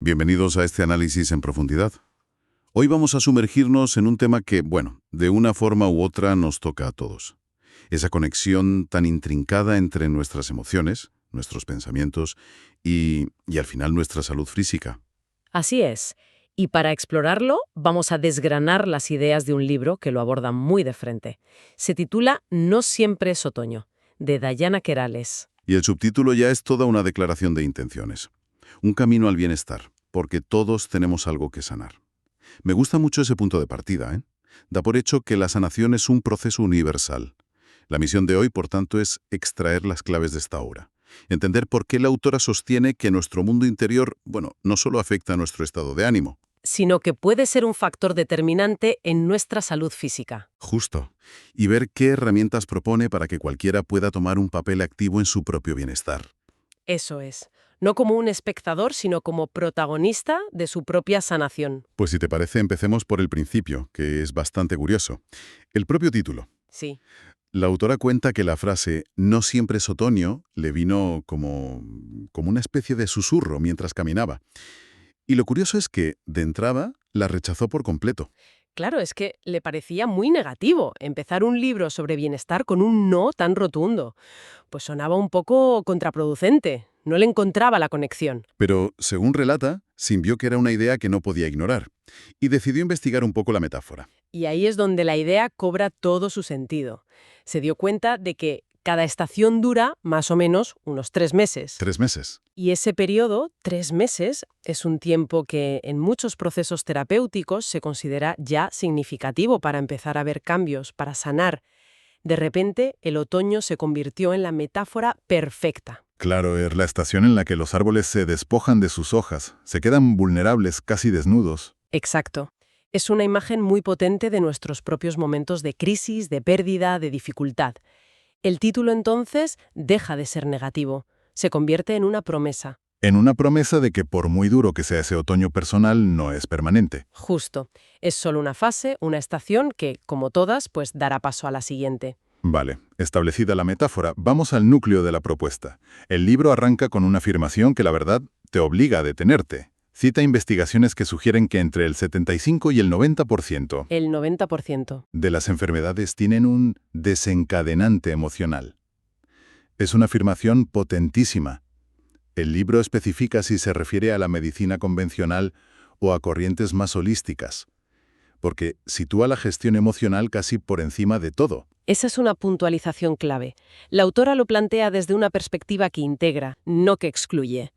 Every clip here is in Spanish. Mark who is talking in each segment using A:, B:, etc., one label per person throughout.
A: Bienvenidos a este análisis en profundidad. Hoy vamos a sumergirnos en un tema que, bueno, de una forma u otra nos toca a todos. Esa conexión tan intrincada entre nuestras emociones, nuestros pensamientos y al final nuestra salud física.
B: Así es. Y para explorarlo, vamos a desgranar las ideas de un libro que lo aborda muy de frente. Se titula No siempre es otoño, de Dayana Querales.
A: Y el subtítulo ya es toda una declaración de intenciones. Un camino al bienestar, porque todos tenemos algo que sanar. Me gusta mucho ese punto de partida, ¿eh? Da por hecho que la sanación es un proceso universal. La misión de hoy, por tanto, es extraer las claves de esta obra. Entender por qué la autora sostiene que nuestro mundo interior, bueno, no solo afecta a nuestro estado de ánimo.
B: Sino que puede ser un factor determinante en nuestra salud física.
A: Justo. Y ver qué herramientas propone para que cualquiera pueda tomar un papel activo en su propio bienestar.
B: Eso es. No como un espectador, sino como protagonista de su propia sanación.
A: Pues si te parece, empecemos por el principio, que es bastante curioso. El propio título.
B: Sí.
A: La autora cuenta que la frase «no siempre es otoño» le vino como una especie de susurro mientras caminaba. Y lo curioso es que, de entrada, la rechazó por completo.
B: Claro, es que le parecía muy negativo empezar un libro sobre bienestar con un no tan rotundo. Pues sonaba un poco contraproducente. No le encontraba la conexión.
A: Pero, según relata, sintió que era una idea que no podía ignorar. Y decidió investigar un poco la metáfora.
B: Y ahí es donde la idea cobra todo su sentido. Se dio cuenta de que cada estación dura más o menos unos 3 meses.
A: 3 meses.
B: Y ese periodo, 3 meses, es un tiempo que en muchos procesos terapéuticos se considera ya significativo para empezar a ver cambios, para sanar. De repente, el otoño se convirtió en la metáfora perfecta.
C: Claro, es la estación en la que los árboles se despojan de sus hojas, se quedan vulnerables, casi desnudos.
B: Exacto. Es una imagen muy potente de nuestros propios momentos de crisis, de pérdida, de dificultad. El título entonces deja de ser negativo, se convierte en una promesa.
C: En una promesa de que por muy duro que sea ese otoño personal, no es permanente.
B: Justo. Es solo una fase, una estación que, como todas, pues dará paso a la siguiente.
C: Vale, establecida la metáfora, vamos al núcleo de la propuesta. El libro arranca con una afirmación que la verdad te obliga a detenerte. Cita investigaciones que sugieren que entre el 75 y el 90%
B: El 90%.
C: de las enfermedades tienen un desencadenante emocional. Es una afirmación potentísima. El libro especifica si se refiere a la medicina convencional o a corrientes más holísticas, porque sitúa la gestión emocional casi por encima de todo.
B: Esa es una puntualización clave. La autora lo plantea desde una perspectiva que integra, no que excluye.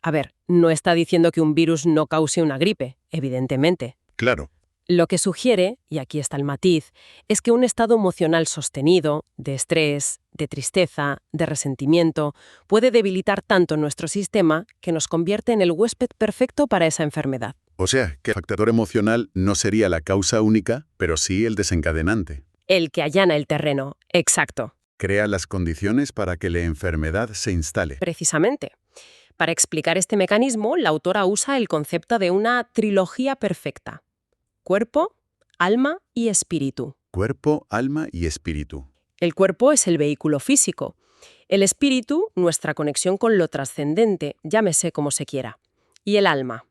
B: A ver, no está diciendo que un virus no cause una gripe, evidentemente.
C: Claro.
B: Lo que sugiere, y aquí está el matiz, es que un estado emocional sostenido, de estrés, de tristeza, de resentimiento, puede debilitar tanto nuestro sistema que nos convierte en el huésped perfecto para esa enfermedad.
A: O sea, que el factor emocional no sería la causa única, pero sí el desencadenante.
B: El que allana el terreno, exacto.
A: Crea las condiciones para que la enfermedad se instale.
B: Precisamente. Para explicar este mecanismo, la autora usa el concepto de una trilogía perfecta. Cuerpo, alma y espíritu.
A: Cuerpo, alma y espíritu.
B: El cuerpo es el vehículo físico. El espíritu, nuestra conexión con lo trascendente, llámese como se quiera. Y el alma.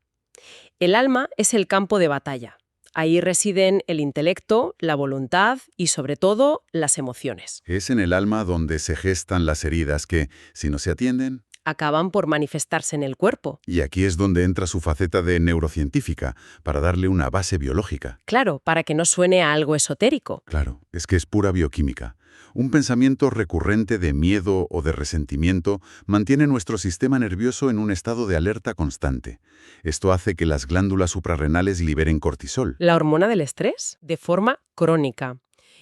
B: El alma es el campo de batalla. Ahí residen el intelecto, la voluntad y, sobre todo, las emociones.
A: Es en el alma donde se gestan las heridas que, si no se atienden...
B: Acaban por manifestarse en el cuerpo.
A: Y aquí es donde entra su faceta de neurocientífica, para darle una base biológica.
B: Claro, para que no suene a algo esotérico.
A: Claro, es que es pura bioquímica. Un pensamiento recurrente de miedo o de resentimiento mantiene nuestro sistema nervioso en un estado de alerta constante. Esto hace que las glándulas suprarrenales liberen cortisol.
B: La hormona del estrés, de forma crónica.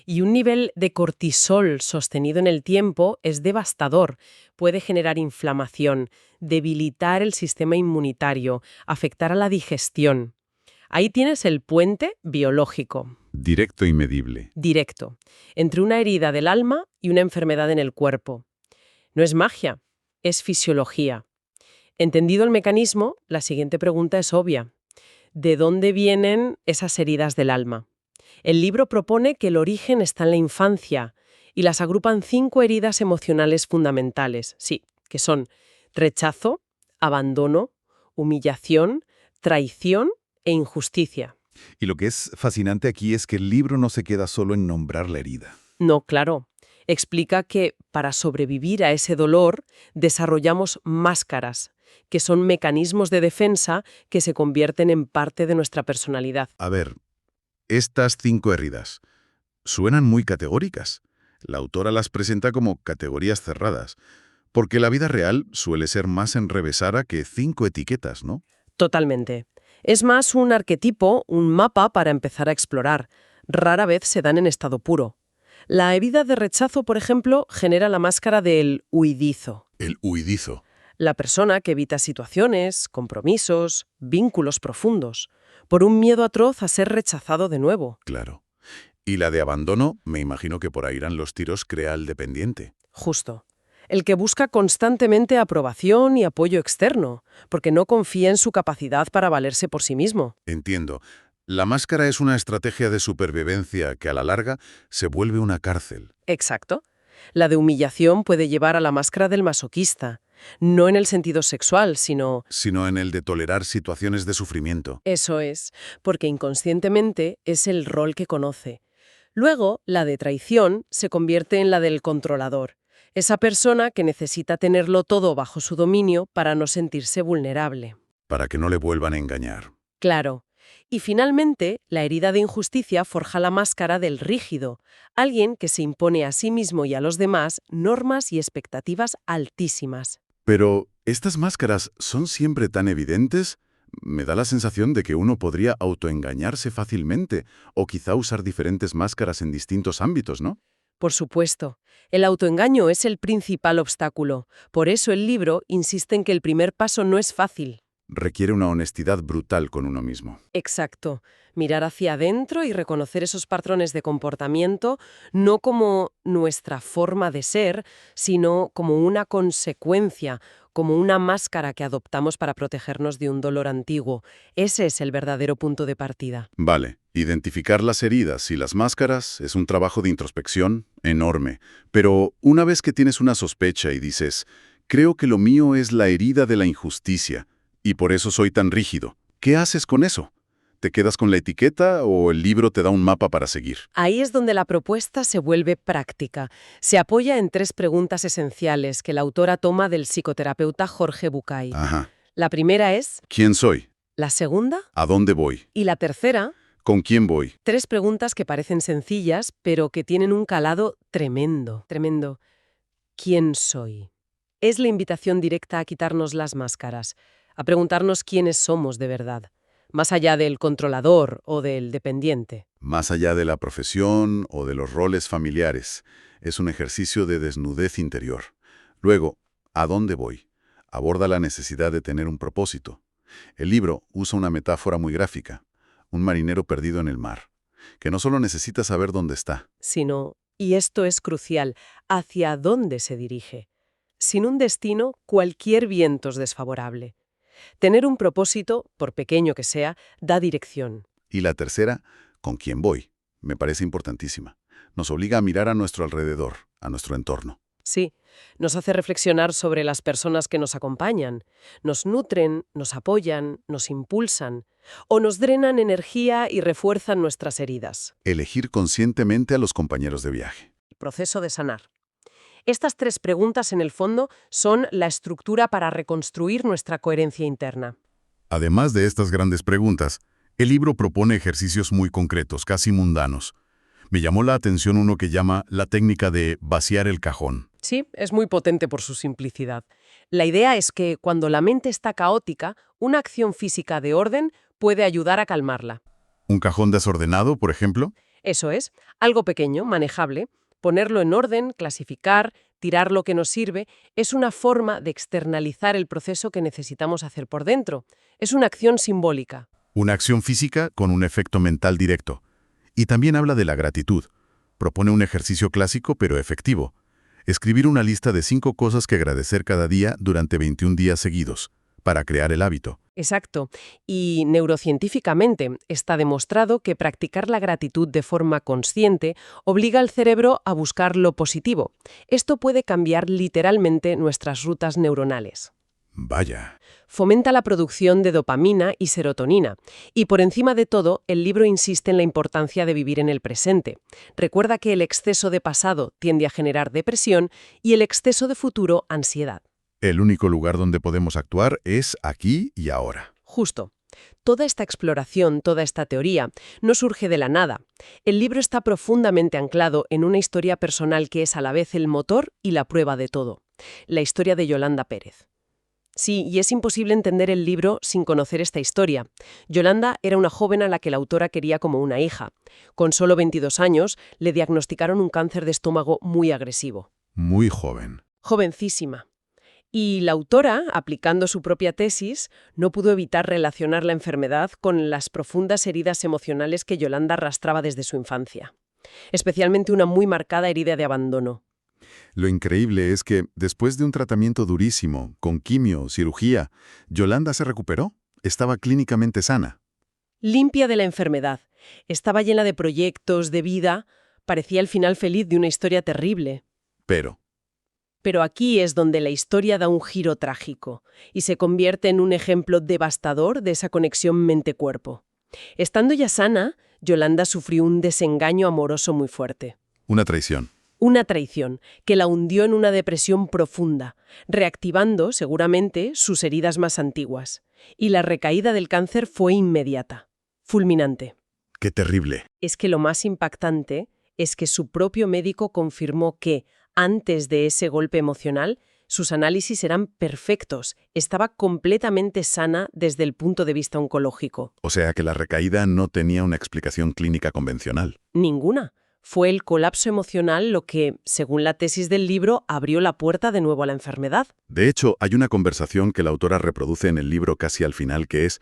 B: Y un nivel de cortisol sostenido en el tiempo es devastador. Puede generar inflamación, debilitar el sistema inmunitario, afectar a la digestión. Ahí tienes el puente biológico.
A: Directo y medible.
B: Directo, entre una herida del alma y una enfermedad en el cuerpo. No es magia, es fisiología. Entendido el mecanismo, la siguiente pregunta es obvia. ¿De dónde vienen esas heridas del alma? El libro propone que el origen está en la infancia y las agrupan 5 heridas emocionales fundamentales, sí, que son rechazo, abandono, humillación, traición e injusticia.
C: Y lo que es fascinante aquí es que el libro no se queda solo en nombrar la herida.
B: No, claro. Explica que para sobrevivir a ese dolor desarrollamos máscaras, que son mecanismos de defensa que se convierten en parte de nuestra personalidad.
A: A ver, estas 5 heridas suenan muy categóricas. La autora las presenta como categorías cerradas, porque la vida real suele ser más enrevesada que 5 etiquetas, ¿no?
B: Totalmente. Es más un arquetipo, un mapa para empezar a explorar. Rara vez se dan en estado puro. La herida de rechazo, por ejemplo, genera la máscara del huidizo.
A: El huidizo.
B: La persona que evita situaciones, compromisos, vínculos profundos, por un miedo atroz a ser rechazado de nuevo.
A: Claro. Y la de abandono, me imagino que por ahí irán los tiros, crea el dependiente.
B: Justo. El que busca constantemente aprobación y apoyo externo, porque no confía en su capacidad para valerse por sí mismo.
A: Entiendo. La máscara es una estrategia de supervivencia que a la larga se vuelve una cárcel.
B: Exacto. La de humillación puede llevar a la máscara del masoquista, no en el sentido sexual, sino...
A: Sino en el de tolerar situaciones de sufrimiento.
B: Eso es, porque inconscientemente es el rol que conoce. Luego, la de traición se convierte en la del controlador, esa persona que necesita tenerlo todo bajo su dominio para no sentirse vulnerable.
A: Para que no le vuelvan a engañar.
B: Claro. Y finalmente, la herida de injusticia forja la máscara del rígido, alguien que se impone a sí mismo y a los demás normas y expectativas altísimas.
A: Pero, ¿estas máscaras son siempre tan evidentes? Me da la sensación de que uno podría autoengañarse fácilmente, o quizá usar diferentes máscaras en distintos ámbitos, ¿no?
B: Por supuesto, el autoengaño es el principal obstáculo. Por eso el libro insiste en que el primer paso no es fácil.
A: Requiere una honestidad brutal con uno mismo.
B: Exacto. Mirar hacia adentro y reconocer esos patrones de comportamiento no como nuestra forma de ser, sino como una consecuencia, como una máscara que adoptamos para protegernos de un dolor antiguo. Ese es el verdadero punto de partida.
A: Vale, identificar las heridas y las máscaras es un trabajo de introspección enorme. Pero una vez que tienes una sospecha y dices, creo que lo mío es la herida de la injusticia, y por eso soy tan rígido, ¿qué haces con eso? ¿Te quedas con la etiqueta o el libro te da un mapa para seguir?
B: Ahí es donde la propuesta se vuelve práctica. Se apoya en 3 preguntas esenciales que la autora toma del psicoterapeuta Jorge Bucay.
A: Ajá.
B: La primera es,
A: ¿Quién soy?
B: la segunda
A: ¿A dónde voy?
B: y la tercera.
A: ¿Con quién voy?
B: 3 preguntas que parecen sencillas, pero que tienen un calado tremendo. Tremendo. ¿Quién soy? Es la invitación directa a quitarnos las máscaras, a preguntarnos quiénes somos de verdad, más allá del controlador o del dependiente.
A: Más allá de la profesión o de los roles familiares, es un ejercicio de desnudez interior. Luego, ¿a dónde voy? Aborda la necesidad de tener un propósito. El libro usa una metáfora muy gráfica, un marinero perdido en el mar, que no solo necesita saber dónde está.
B: Sino, y esto es crucial, hacia dónde se dirige. Sin un destino, cualquier viento es desfavorable. Tener un propósito, por pequeño que sea, da dirección.
A: Y la tercera, ¿con quién voy? Me parece importantísima. Nos obliga a mirar a nuestro alrededor, a nuestro entorno.
B: Sí, nos hace reflexionar sobre las personas que nos acompañan. Nos nutren, nos apoyan, nos impulsan, o nos drenan energía y refuerzan nuestras heridas.
A: Elegir conscientemente a los compañeros de viaje.
B: El proceso de sanar. Estas 3 preguntas, en el fondo, son la estructura para reconstruir nuestra coherencia interna.
A: Además de estas grandes preguntas, el libro propone ejercicios muy concretos, casi mundanos. Me llamó la atención uno que llama la técnica de vaciar el cajón.
B: Sí, es muy potente por su simplicidad. La idea es que cuando la mente está caótica, una acción física de orden puede ayudar a calmarla.
A: ¿Un cajón desordenado, por ejemplo?
B: Eso es, algo pequeño, manejable. Ponerlo en orden, clasificar, tirar lo que nos sirve, es una forma de externalizar el proceso que necesitamos hacer por dentro. Es una acción simbólica.
A: Una acción física con un efecto mental directo. Y también habla de la gratitud. Propone un ejercicio clásico pero efectivo. Escribir una lista de 5 cosas que agradecer cada día durante 21 días seguidos, para crear el hábito.
B: Exacto. Y neurocientíficamente está demostrado que practicar la gratitud de forma consciente obliga al cerebro a buscar lo positivo. Esto puede cambiar literalmente nuestras rutas neuronales.
A: Vaya.
B: Fomenta la producción de dopamina y serotonina. Y por encima de todo, el libro insiste en la importancia de vivir en el presente. Recuerda que el exceso de pasado tiende a generar depresión y el exceso de futuro, ansiedad.
A: El único lugar donde podemos actuar es aquí y ahora.
B: Justo. Toda esta exploración, toda esta teoría, no surge de la nada. El libro está profundamente anclado en una historia personal que es a la vez el motor y la prueba de todo. La historia de Yolanda Pérez. Sí, y es imposible entender el libro sin conocer esta historia. Yolanda era una joven a la que la autora quería como una hija. Con solo 22 años, le diagnosticaron un cáncer de estómago muy agresivo.
A: Muy joven.
B: Jovencísima. Y la autora, aplicando su propia tesis, no pudo evitar relacionar la enfermedad con las profundas heridas emocionales que Yolanda arrastraba desde su infancia. Especialmente una muy marcada herida de abandono.
A: Lo increíble es que, después de un tratamiento durísimo, con quimio, cirugía, Yolanda se recuperó. Estaba clínicamente sana.
B: Limpia de la enfermedad. Estaba llena de proyectos, de vida. Parecía el final feliz de una historia terrible. Pero aquí es donde la historia da un giro trágico y se convierte en un ejemplo devastador de esa conexión mente-cuerpo. Estando ya sana, Yolanda sufrió un desengaño amoroso muy fuerte.
A: Una traición.
B: Una traición que la hundió en una depresión profunda, reactivando, seguramente, sus heridas más antiguas. Y la recaída del cáncer fue inmediata, fulminante.
A: ¡Qué terrible!
B: Es que lo más impactante es que su propio médico confirmó que, antes de ese golpe emocional, sus análisis eran perfectos. Estaba completamente sana desde el punto de vista oncológico.
A: O sea que la recaída no tenía una explicación clínica convencional.
B: Ninguna. Fue el colapso emocional lo que, según la tesis del libro, abrió la puerta de nuevo a la enfermedad.
A: De hecho, hay una conversación que la autora reproduce en el libro casi al final que es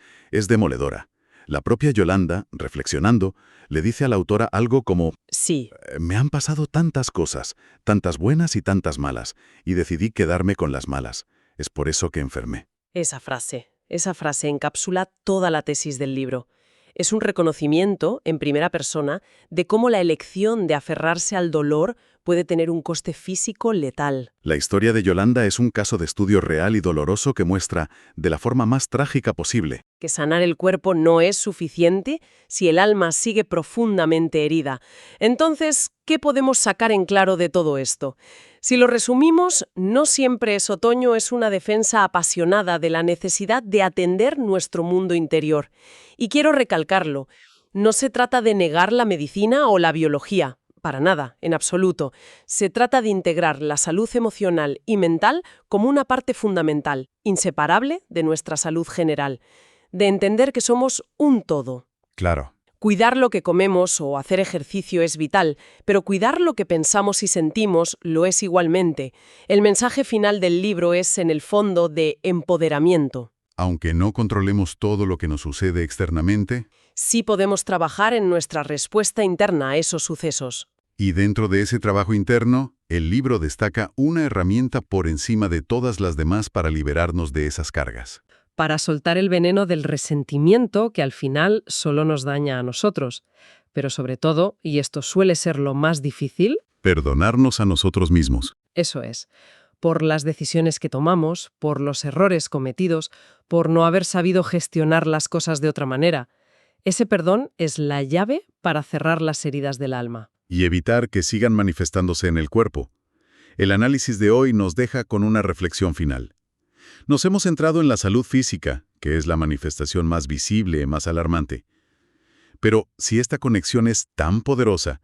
A: demoledora. La propia Yolanda, reflexionando, le dice a la autora algo como:
B: Sí.
A: Me han pasado tantas cosas, tantas buenas y tantas malas, y decidí quedarme con las malas. Es por eso que enfermé.
B: Esa frase encapsula toda la tesis del libro. Es un reconocimiento, en primera persona, de cómo la elección de aferrarse al dolor puede tener un coste físico letal.
A: La historia de Yolanda es un caso de estudio real y doloroso que muestra, de la forma más trágica posible,
B: Que sanar el cuerpo no es suficiente si el alma sigue profundamente herida. Entonces, ¿qué podemos sacar en claro de todo esto? Si lo resumimos, No siempre es otoño es una defensa apasionada de la necesidad de atender nuestro mundo interior. Y quiero recalcarlo, no se trata de negar la medicina o la biología. Para nada, en absoluto. Se trata de integrar la salud emocional y mental como una parte fundamental, inseparable de nuestra salud general. De entender que somos un todo.
A: Claro.
B: Cuidar lo que comemos o hacer ejercicio es vital, pero cuidar lo que pensamos y sentimos lo es igualmente. El mensaje final del libro es, en el fondo, de empoderamiento.
A: Aunque no controlemos todo lo que nos sucede externamente,
B: Sí podemos trabajar en nuestra respuesta interna a esos sucesos.
A: y dentro de ese trabajo interno, el libro destaca una herramienta por encima de todas las demás para liberarnos de esas cargas.
B: Para soltar el veneno del resentimiento que al final solo nos daña a nosotros. Pero sobre todo, y esto suele ser lo más difícil,
A: Perdonarnos a nosotros mismos.
B: eso es, por las decisiones que tomamos, por los errores cometidos, por no haber sabido gestionar las cosas de otra manera. Ese perdón es la llave para cerrar las heridas del alma.
A: Y evitar que sigan manifestándose en el cuerpo. El análisis de hoy nos deja con una reflexión final. Nos hemos centrado en la salud física, que es la manifestación más visible, más alarmante. Pero si esta conexión es tan poderosa,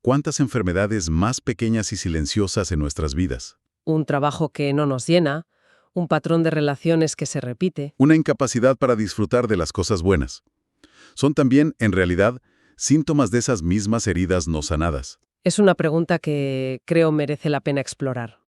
A: ¿cuántas enfermedades más pequeñas y silenciosas en nuestras vidas?
B: Un trabajo que no nos llena, un patrón de relaciones que se repite.
A: Una incapacidad para disfrutar de las cosas buenas. Son también, en realidad, síntomas de esas mismas heridas no sanadas.
B: Es una pregunta que creo merece la pena explorar.